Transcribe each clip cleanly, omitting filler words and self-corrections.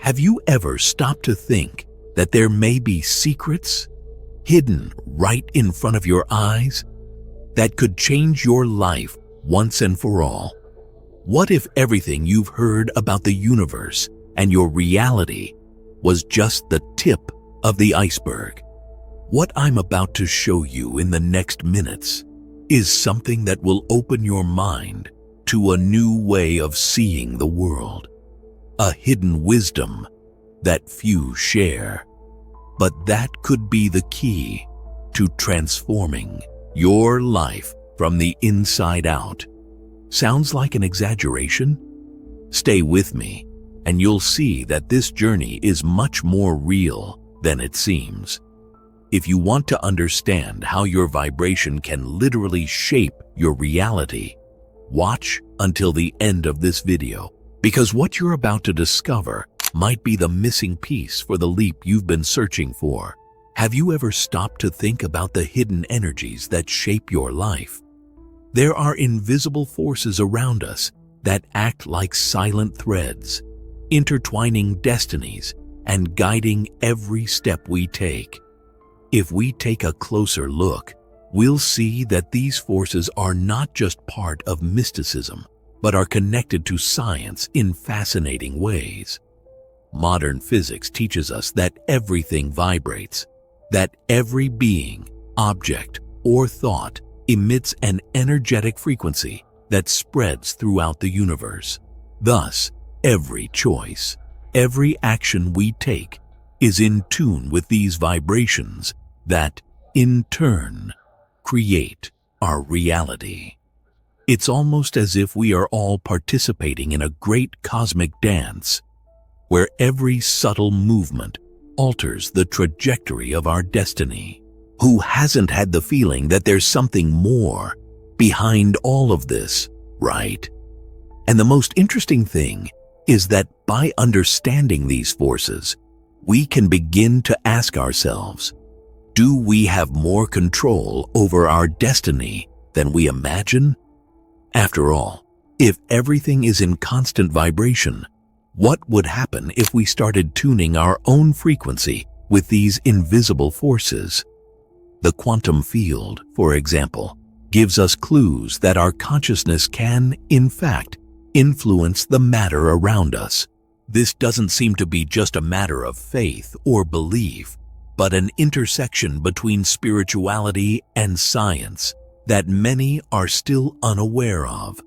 Have you ever stopped to think that there may be secrets hidden right in front of your eyes that could change your life once and for all? What if everything you've heard about the universe and your reality was just the tip of the iceberg? What I'm about to show you in the next minutes is something that will open your mind to a new way of seeing the world, a hidden wisdom that few share, but that could be the key to transforming your life from the inside out. Sounds like an exaggeration? Stay with me, and you'll see that this journey is much more real than it seems. If you want to understand how your vibration can literally shape your reality, watch until the end of this video, because what you're about to discover might be the missing piece for the leap you've been searching for. Have you ever stopped to think about the hidden energies that shape your life? There are invisible forces around us that act like silent threads, intertwining destinies and guiding every step we take. If we take a closer look, we'll see that these forces are not just part of mysticism, but are connected to science in fascinating ways. Modern physics teaches us that everything vibrates, that every being, object, or thought emits an energetic frequency that spreads throughout the universe. Thus, every choice, every action we take is in tune with these vibrations that, in turn, create our reality. It's almost as if we are all participating in a great cosmic dance, where every subtle movement alters the trajectory of our destiny. Who hasn't had the feeling that there's something more behind all of this, right? And the most interesting thing is that by understanding these forces, we can begin to ask ourselves, do we have more control over our destiny than we imagine? After all, if everything is in constant vibration, what would happen if we started tuning our own frequency with these invisible forces? The quantum field, for example, gives us clues that our consciousness can, in fact, influence the matter around us. This doesn't seem to be just a matter of faith or belief, but an intersection between spirituality and science that many are still unaware of.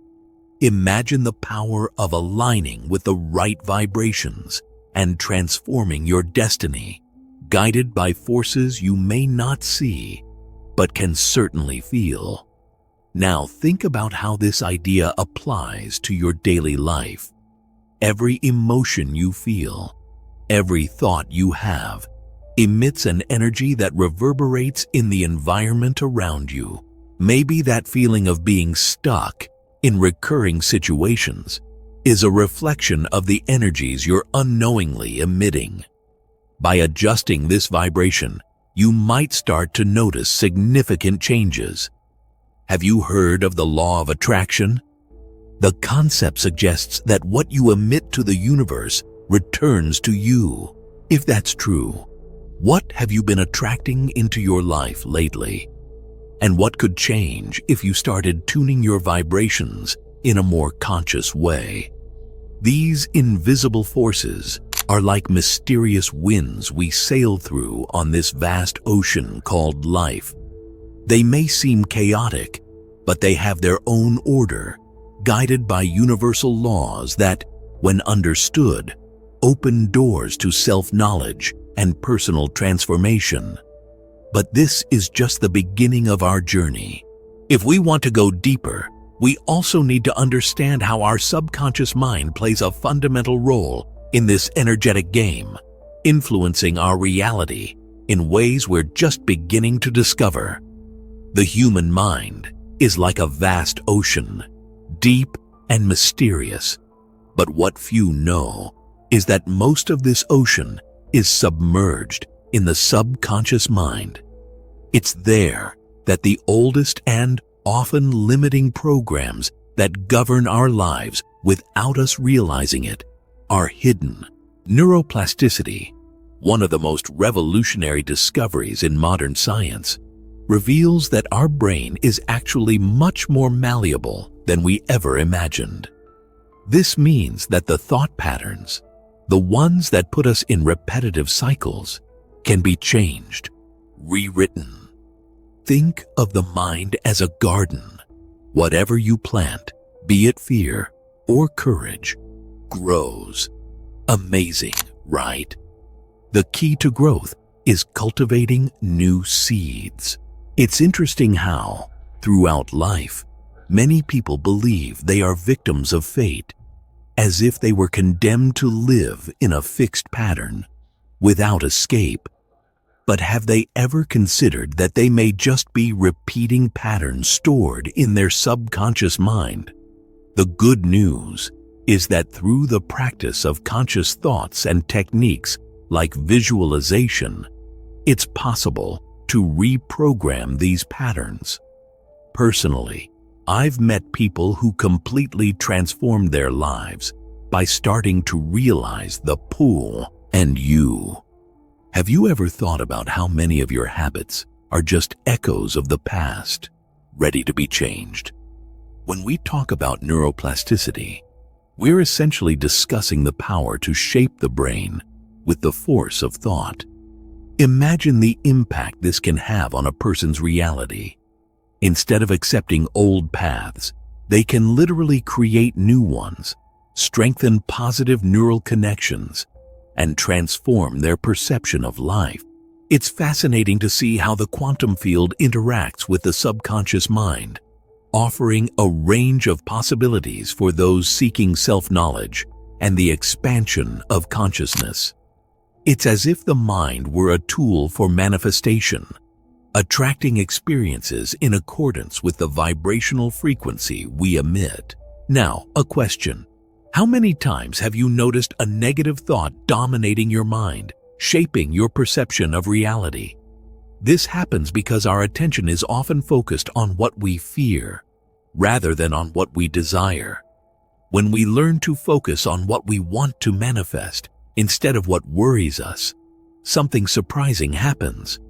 Imagine the power of aligning with the right vibrations and transforming your destiny, guided by forces you may not see, but can certainly feel. Now think about how this idea applies to your daily life. Every emotion you feel, every thought you have, emits an energy that reverberates in the environment around you. Maybe that feeling of being stuck in recurring situations is a reflection of the energies you're unknowingly emitting. By adjusting this vibration, you might start to notice significant changes. Have you heard of the law of attraction? The concept suggests that what you emit to the universe returns to you. If that's true, what have you been attracting into your life lately? And what could change if you started tuning your vibrations in a more conscious way? These invisible forces are like mysterious winds we sail through on this vast ocean called life. They may seem chaotic, but they have their own order, guided by universal laws that, when understood, open doors to self-knowledge and personal transformation. But this is just the beginning of our journey. If we want to go deeper, we also need to understand how our subconscious mind plays a fundamental role in this energetic game, influencing our reality in ways we're just beginning to discover. The human mind is like a vast ocean, deep and mysterious. But what few know is that most of this ocean is submerged in the subconscious mind. It's there that the oldest and often limiting programs that govern our lives without us realizing it are hidden. Neuroplasticity, one of the most revolutionary discoveries in modern science, reveals that our brain is actually much more malleable than we ever imagined. This means that the thought patterns, the ones that put us in repetitive cycles, can be changed, rewritten. Think of the mind as a garden. Whatever you plant, be it fear or courage, grows. Amazing, right? The key to growth is cultivating new seeds. It's interesting how, throughout life, many people believe they are victims of fate, as if they were condemned to live in a fixed pattern, without escape. But have they ever considered that they may just be repeating patterns stored in their subconscious mind? The good news is that through the practice of conscious thoughts and techniques like visualization, it's possible to reprogram these patterns. Personally, I've met people who completely transformed their lives by starting to realize the pull and you. Have you ever thought about how many of your habits are just echoes of the past, ready to be changed? When we talk about neuroplasticity, we're essentially discussing the power to shape the brain with the force of thought. Imagine the impact this can have on a person's reality. Instead of accepting old paths, they can literally create new ones, strengthen positive neural connections, and transform their perception of life. It's fascinating to see how the quantum field interacts with the subconscious mind, offering a range of possibilities for those seeking self-knowledge and the expansion of consciousness. It's as if the mind were a tool for manifestation, attracting experiences in accordance with the vibrational frequency we emit. Now, a question. How many times have you noticed a negative thought dominating your mind, shaping your perception of reality? This happens because our attention is often focused on what we fear, rather than on what we desire. When we learn to focus on what we want to manifest, instead of what worries us, something surprising happens.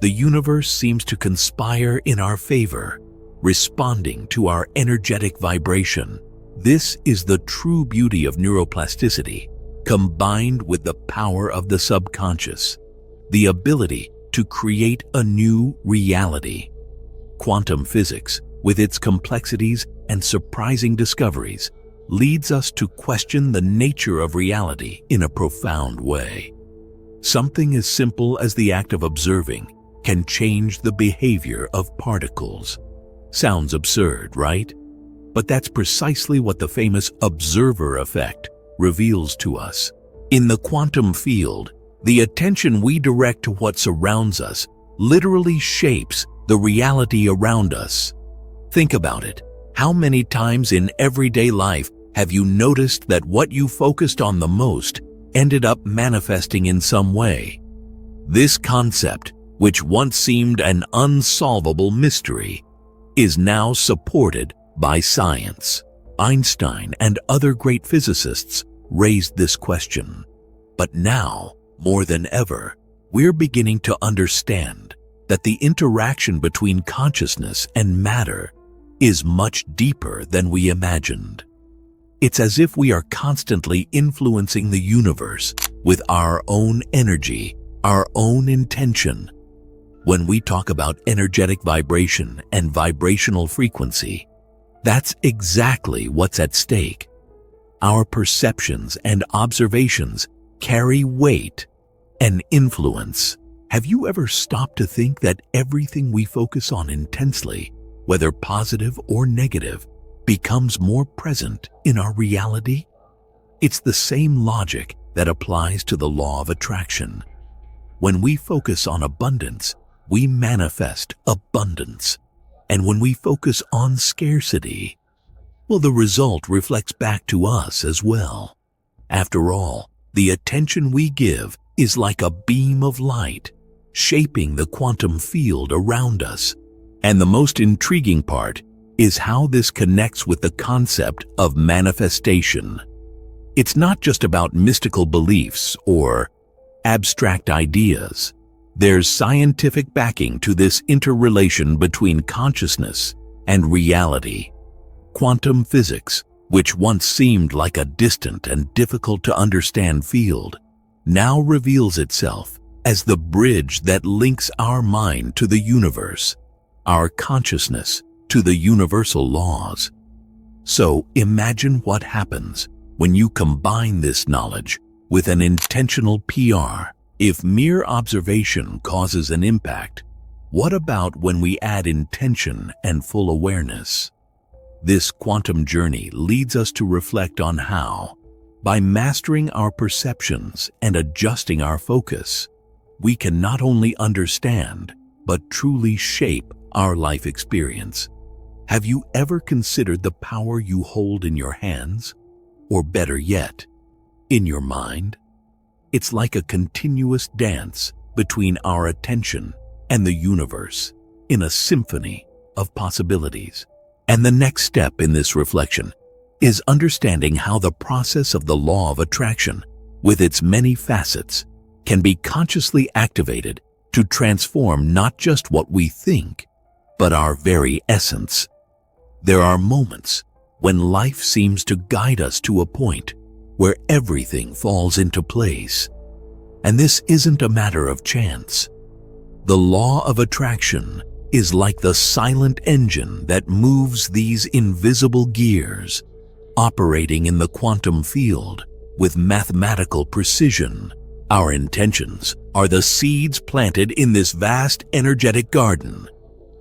The universe seems to conspire in our favor, responding to our energetic vibration. This is the true beauty of neuroplasticity, combined with the power of the subconscious, the ability to create a new reality. Quantum physics, with its complexities and surprising discoveries, leads us to question the nature of reality in a profound way. Something as simple as the act of observing can change the behavior of particles. Sounds absurd, right? But that's precisely what the famous observer effect reveals to us. In the quantum field, the attention we direct to what surrounds us literally shapes the reality around us. Think about it. How many times in everyday life have you noticed that what you focused on the most ended up manifesting in some way? This concept, which once seemed an unsolvable mystery, is now supported by science. Einstein and other great physicists raised this question. But now, more than ever, we're beginning to understand that the interaction between consciousness and matter is much deeper than we imagined. It's as if we are constantly influencing the universe with our own energy, our own intention. When we talk about energetic vibration and vibrational frequency, that's exactly what's at stake. Our perceptions and observations carry weight and influence. Have you ever stopped to think that everything we focus on intensely, whether positive or negative, becomes more present in our reality? It's the same logic that applies to the law of attraction. When we focus on abundance, we manifest abundance. And when we focus on scarcity, well, the result reflects back to us as well. After all, the attention we give is like a beam of light, shaping the quantum field around us. And the most intriguing part is how this connects with the concept of manifestation. It's not just about mystical beliefs or abstract ideas. There's scientific backing to this interrelation between consciousness and reality. Quantum physics, which once seemed like a distant and difficult to understand field, now reveals itself as the bridge that links our mind to the universe, our consciousness to the universal laws. So imagine what happens when you combine this knowledge with an intentional PR. If mere observation causes an impact, what about when we add intention and full awareness? This quantum journey leads us to reflect on how, by mastering our perceptions and adjusting our focus, we can not only understand, but truly shape our life experience. Have you ever considered the power you hold in your hands? Or better yet, in your mind? It's like a continuous dance between our attention and the universe in a symphony of possibilities. And the next step in this reflection is understanding how the process of the law of attraction, with its many facets, can be consciously activated to transform not just what we think, but our very essence. There are moments when life seems to guide us to a point where everything falls into place. And this isn't a matter of chance. The law of attraction is like the silent engine that moves these invisible gears, operating in the quantum field with mathematical precision. Our intentions are the seeds planted in this vast energetic garden,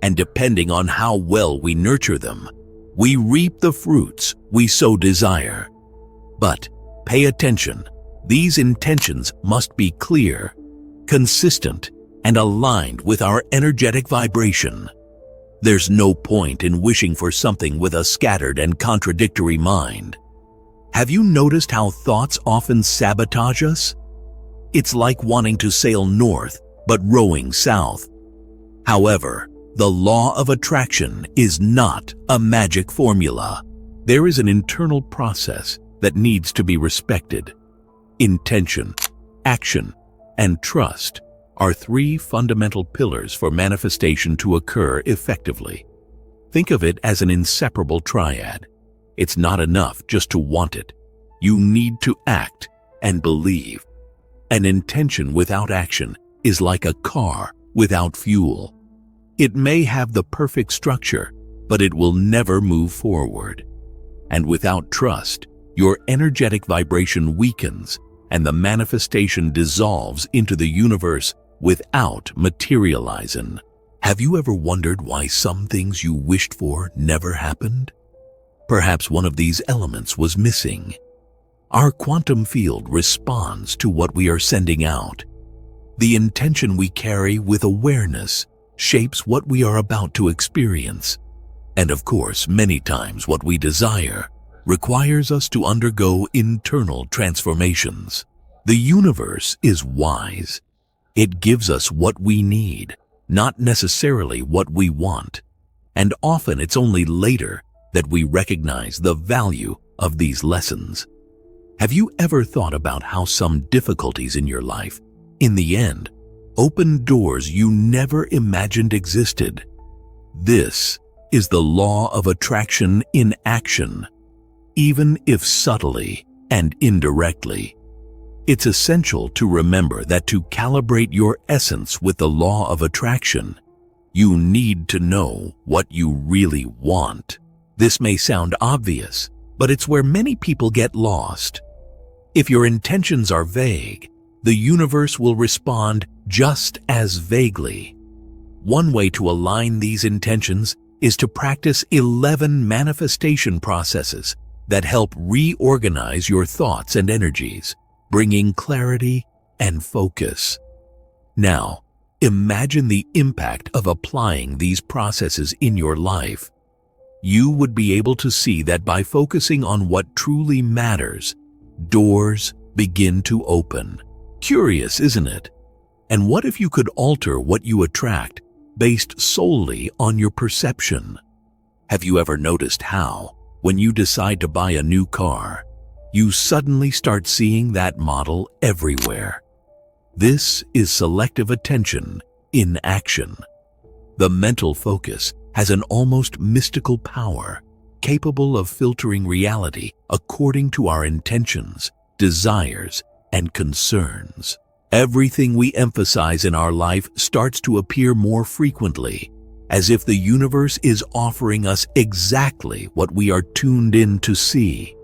and depending on how well we nurture them, we reap the fruits we so desire. But pay attention, these intentions must be clear, consistent, and aligned with our energetic vibration. There's no point in wishing for something with a scattered and contradictory mind. Have you noticed how thoughts often sabotage us? It's like wanting to sail north but rowing south. However, the law of attraction is not a magic formula. There is an internal process that needs to be respected. Intention, action, and trust are three fundamental pillars for manifestation to occur effectively. Think of it as an inseparable triad. It's not enough just to want it. You need to act and believe. An intention without action is like a car without fuel. It may have the perfect structure, but it will never move forward. And without trust, your energetic vibration weakens and the manifestation dissolves into the universe without materializing. Have you ever wondered why some things you wished for never happened? Perhaps one of these elements was missing. Our quantum field responds to what we are sending out. The intention we carry with awareness shapes what we are about to experience. And of course, many times what we desire requires us to undergo internal transformations. The universe is wise. It gives us what we need, not necessarily what we want. And often it's only later that we recognize the value of these lessons. Have you ever thought about how some difficulties in your life, in the end, open doors you never imagined existed? This is the law of attraction in action, even if subtly and indirectly. It's essential to remember that to calibrate your essence with the law of attraction, you need to know what you really want. This may sound obvious, but it's where many people get lost. If your intentions are vague, the universe will respond just as vaguely. One way to align these intentions is to practice 11 manifestation processes that help reorganize your thoughts and energies, bringing clarity and focus. Now, imagine the impact of applying these processes in your life. You would be able to see that by focusing on what truly matters, doors begin to open. Curious, isn't it? And what if you could alter what you attract based solely on your perception? Have you ever noticed how, when you decide to buy a new car, you suddenly start seeing that model everywhere. This is selective attention in action. The mental focus has an almost mystical power, capable of filtering reality according to our intentions, desires, and concerns. Everything we emphasize in our life starts to appear more frequently, as if the universe is offering us exactly what we are tuned in to see.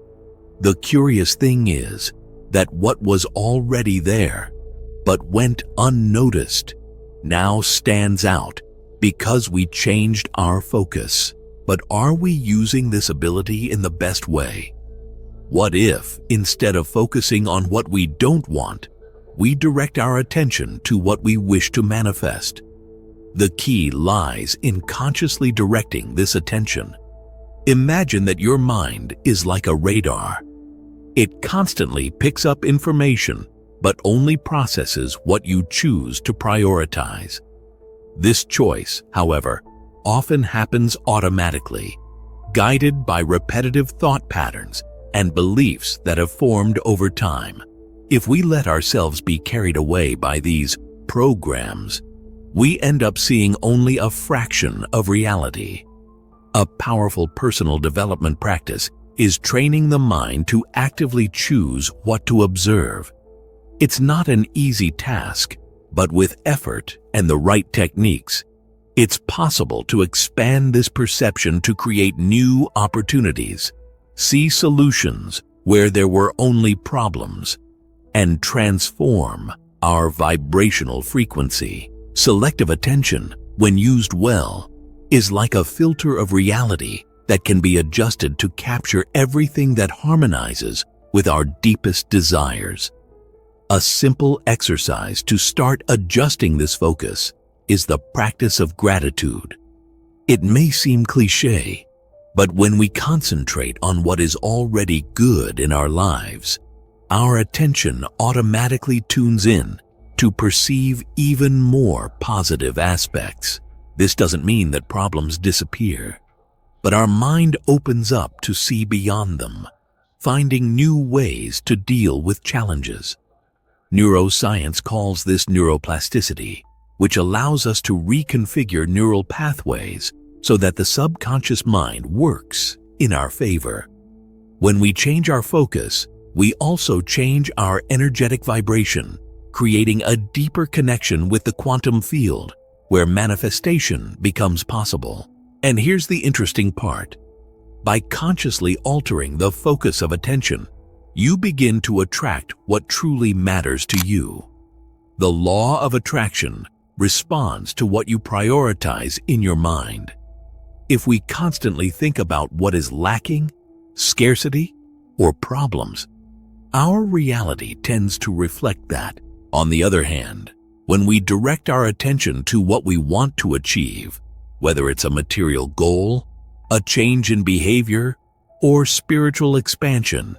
The curious thing is that what was already there, but went unnoticed, now stands out because we changed our focus. But are we using this ability in the best way? What if, instead of focusing on what we don't want, we direct our attention to what we wish to manifest? The key lies in consciously directing this attention. Imagine that your mind is like a radar. It constantly picks up information, but only processes what you choose to prioritize. This choice, however, often happens automatically, guided by repetitive thought patterns and beliefs that have formed over time. If we let ourselves be carried away by these programs, we end up seeing only a fraction of reality. A powerful personal development practice is training the mind to actively choose what to observe. It's not an easy task, but with effort and the right techniques, it's possible to expand this perception to create new opportunities, see solutions where there were only problems, and transform our vibrational frequency. Selective attention, when used well, is like a filter of reality that can be adjusted to capture everything that harmonizes with our deepest desires. A simple exercise to start adjusting this focus is the practice of gratitude. It may seem cliché, but when we concentrate on what is already good in our lives, our attention automatically tunes in to perceive even more positive aspects. This doesn't mean that problems disappear, but our mind opens up to see beyond them, finding new ways to deal with challenges. Neuroscience calls this neuroplasticity, which allows us to reconfigure neural pathways so that the subconscious mind works in our favor. When we change our focus, we also change our energetic vibration, creating a deeper connection with the quantum field, where manifestation becomes possible. And here's the interesting part. By consciously altering the focus of attention, you begin to attract what truly matters to you. The law of attraction responds to what you prioritize in your mind. If we constantly think about what is lacking, scarcity, or problems, our reality tends to reflect that. On the other hand, when we direct our attention to what we want to achieve, whether it's a material goal, a change in behavior, or spiritual expansion,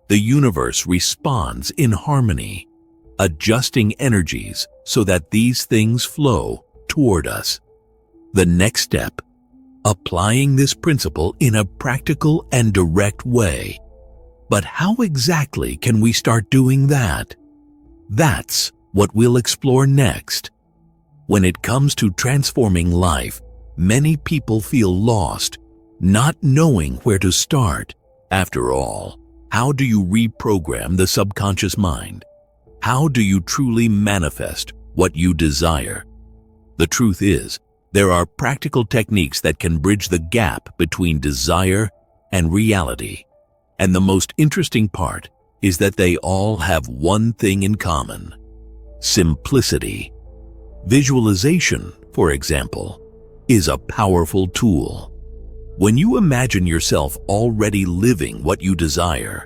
the universe responds in harmony, adjusting energies so that these things flow toward us. The next step, applying this principle in a practical and direct way. But how exactly can we start doing that? That's what we'll explore next. When it comes to transforming life, many people feel lost, not knowing where to start. After all, how do you reprogram the subconscious mind? How do you truly manifest what you desire? The truth is, there are practical techniques that can bridge the gap between desire and reality. And the most interesting part is that they all have one thing in common: simplicity. Visualization, for example, is a powerful tool. When you imagine yourself already living what you desire,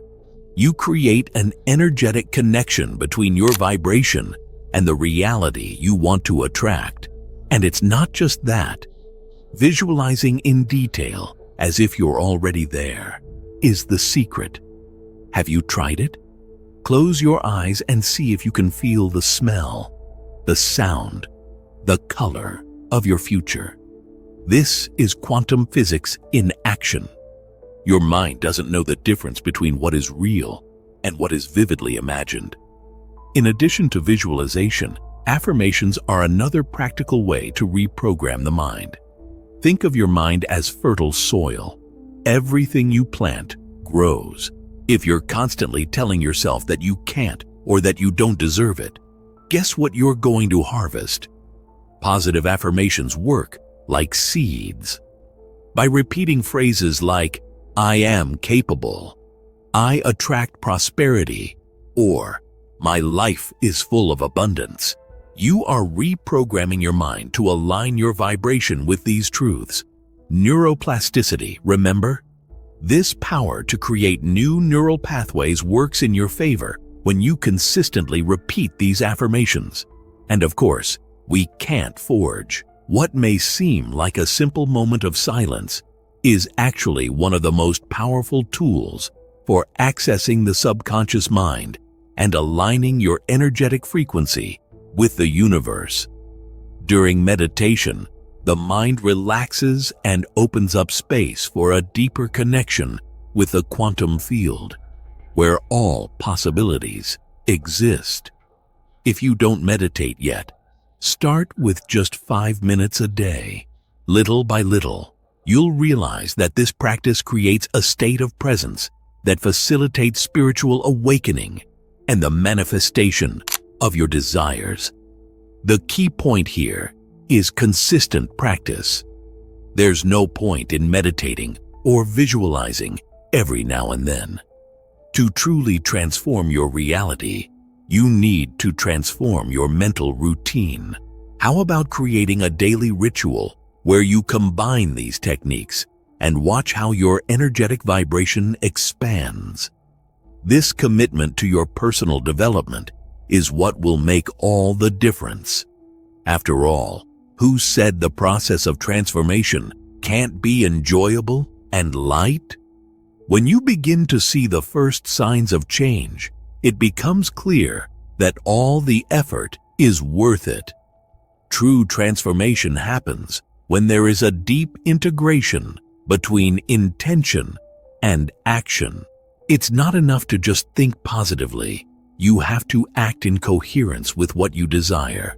you create an energetic connection between your vibration and the reality you want to attract. And it's not just that. Visualizing in detail, as if you're already there, is the secret. Have you tried it? Close your eyes and see if you can feel the smell, the sound, the color of your future. This is quantum physics in action. Your mind doesn't know the difference between what is real and what is vividly imagined. In addition to visualization, affirmations are another practical way to reprogram the mind. Think of your mind as fertile soil. Everything you plant grows. If you're constantly telling yourself that you can't or that you don't deserve it, guess what you're going to harvest? Positive affirmations work like seeds. By repeating phrases like, "I am capable," "I attract prosperity," or "My life is full of abundance," you are reprogramming your mind to align your vibration with these truths. Neuroplasticity, remember? This power to create new neural pathways works in your favor when you consistently repeat these affirmations. And of course, we can't forge. What may seem like a simple moment of silence is actually one of the most powerful tools for accessing the subconscious mind and aligning your energetic frequency with the universe. During meditation, the mind relaxes and opens up space for a deeper connection with the quantum field, where all possibilities exist. If you don't meditate yet, start with just 5 minutes a day. Little by little, you'll realize that this practice creates a state of presence that facilitates spiritual awakening and the manifestation of your desires. The key point here is consistent practice. There's no point in meditating or visualizing every now and then. To truly transform your reality, you need to transform your mental routine. How about creating a daily ritual where you combine these techniques and watch how your energetic vibration expands? This commitment to your personal development is what will make all the difference. After all, who said the process of transformation can't be enjoyable and light? When you begin to see the first signs of change, it becomes clear that all the effort is worth it. True transformation happens when there is a deep integration between intention and action. It's not enough to just think positively. You have to act in coherence with what you desire.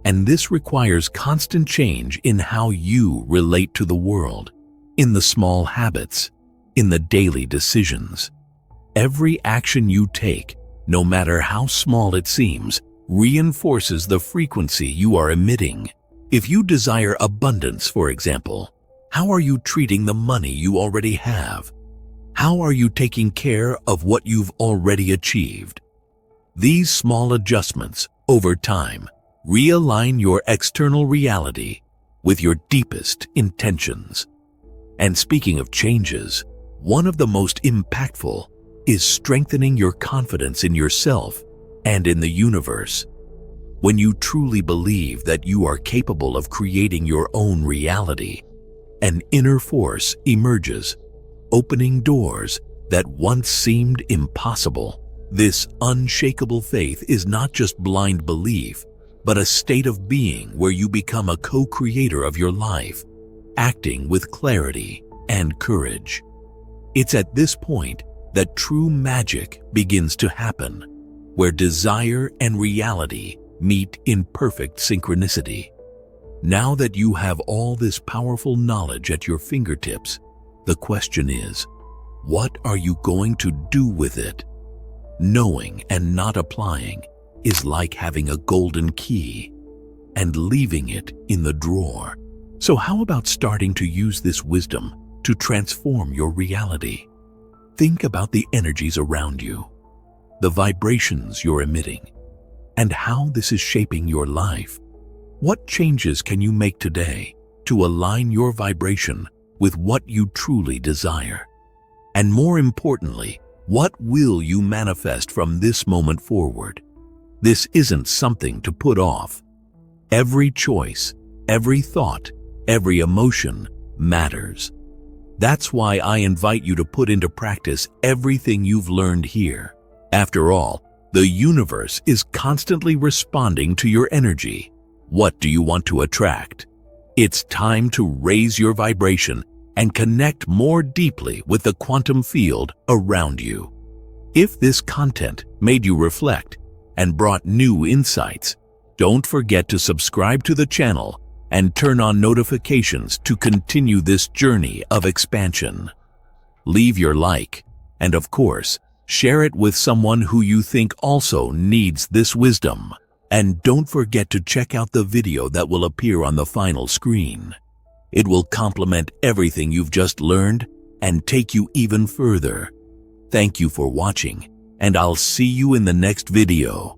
And this requires constant change in how you relate to the world, in the small habits, in the daily decisions. Every action you take, no matter how small it seems, reinforces the frequency you are emitting. If you desire abundance, for example, how are you treating the money you already have? How are you taking care of what you've already achieved? These small adjustments, over time, realign your external reality with your deepest intentions. And speaking of changes, one of the most impactful is strengthening your confidence in yourself and in the universe. When you truly believe that you are capable of creating your own reality, an inner force emerges, opening doors that once seemed impossible. This unshakable faith is not just blind belief, but a state of being where you become a co-creator of your life, acting with clarity and courage. It's at this point that true magic begins to happen, where desire and reality meet in perfect synchronicity. Now that you have all this powerful knowledge at your fingertips, the question is, what are you going to do with it? Knowing and not applying is like having a golden key and leaving it in the drawer. So how about starting to use this wisdom to transform your reality? Think about the energies around you, the vibrations you're emitting, and how this is shaping your life. What changes can you make today to align your vibration with what you truly desire? And more importantly, what will you manifest from this moment forward? This isn't something to put off. Every choice, every thought, every emotion matters. That's why I invite you to put into practice everything you've learned here. After all, the universe is constantly responding to your energy. What do you want to attract? It's time to raise your vibration and connect more deeply with the quantum field around you. If this content made you reflect and brought new insights, don't forget to subscribe to the channel and turn on notifications to continue this journey of expansion. Leave your like, and of course, share it with someone who you think also needs this wisdom. And don't forget to check out the video that will appear on the final screen. It will complement everything you've just learned and take you even further. Thank you for watching, and I'll see you in the next video.